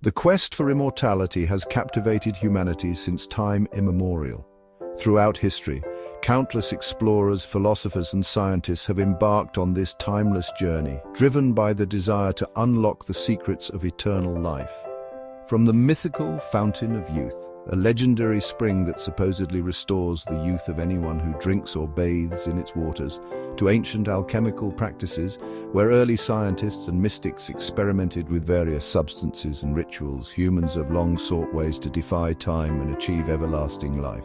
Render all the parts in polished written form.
The quest for immortality has captivated humanity since time immemorial. Throughout history, countless explorers, philosophers, and scientists have embarked on this timeless journey, driven by the desire to unlock the secrets of eternal life. From the mythical Fountain of Youth, a legendary spring that supposedly restores the youth of anyone who drinks or bathes in its waters, to ancient alchemical practices where early scientists and mystics experimented with various substances and rituals, humans have long sought ways to defy time and achieve everlasting life.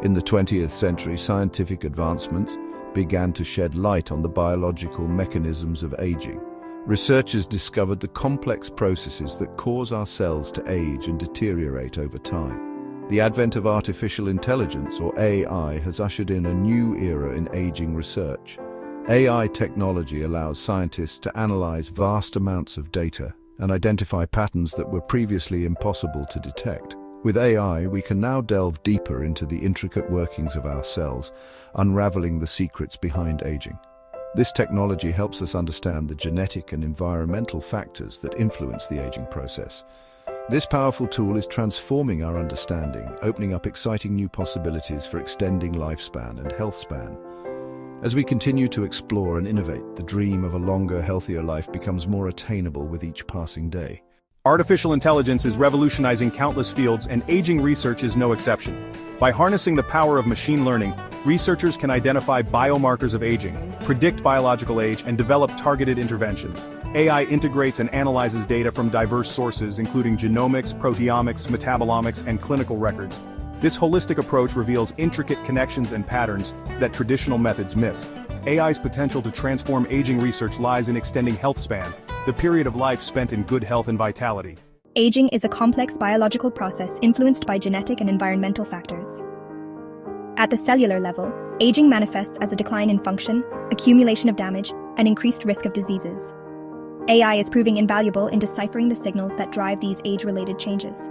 In the 20th century, scientific advancements began to shed light on the biological mechanisms of aging. Researchers discovered the complex processes that cause our cells to age and deteriorate over time. The advent of artificial intelligence, or AI, has ushered in a new era in aging research. AI technology allows scientists to analyze vast amounts of data and identify patterns that were previously impossible to detect. With AI, we can now delve deeper into the intricate workings of our cells, unraveling the secrets behind aging. This technology helps us understand the genetic and environmental factors that influence the aging process. This powerful tool is transforming our understanding, opening up exciting new possibilities for extending lifespan and health span. As we continue to explore and innovate, the dream of a longer, healthier life becomes more attainable with each passing day. Artificial intelligence is revolutionizing countless fields, and aging research is no exception. By harnessing the power of machine learning, researchers can identify biomarkers of aging, predict biological age, and develop targeted interventions. AI integrates and analyzes data from diverse sources, including genomics, proteomics, metabolomics, and clinical records. This holistic approach reveals intricate connections and patterns that traditional methods miss. AI's potential to transform aging research lies in extending health span, the period of life spent in good health and vitality. Aging is a complex biological process influenced by genetic and environmental factors. At the cellular level, aging manifests as a decline in function, accumulation of damage, and increased risk of diseases. AI is proving invaluable in deciphering the signals that drive these age-related changes.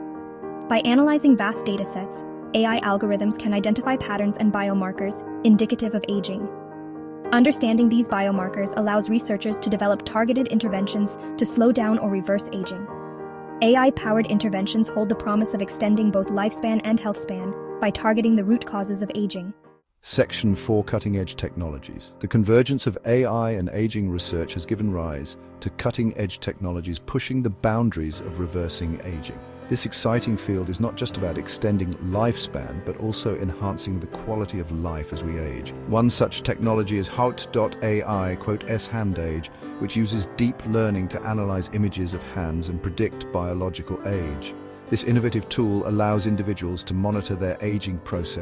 By analyzing vast data sets, AI algorithms can identify patterns and biomarkers indicative of aging. Understanding these biomarkers allows researchers to develop targeted interventions to slow down or reverse aging. AI-powered interventions hold the promise of extending both lifespan and health span by targeting the root causes of aging. Section 4: Cutting-edge technologies. The convergence of AI and aging research has given rise to cutting-edge technologies pushing the boundaries of reversing aging. This exciting field is not just about extending lifespan, but also enhancing the quality of life as we age. One such technology is Haut.ai, S-Handage, which uses deep learning to analyze images of hands and predict biological age. This innovative tool allows individuals to monitor their aging process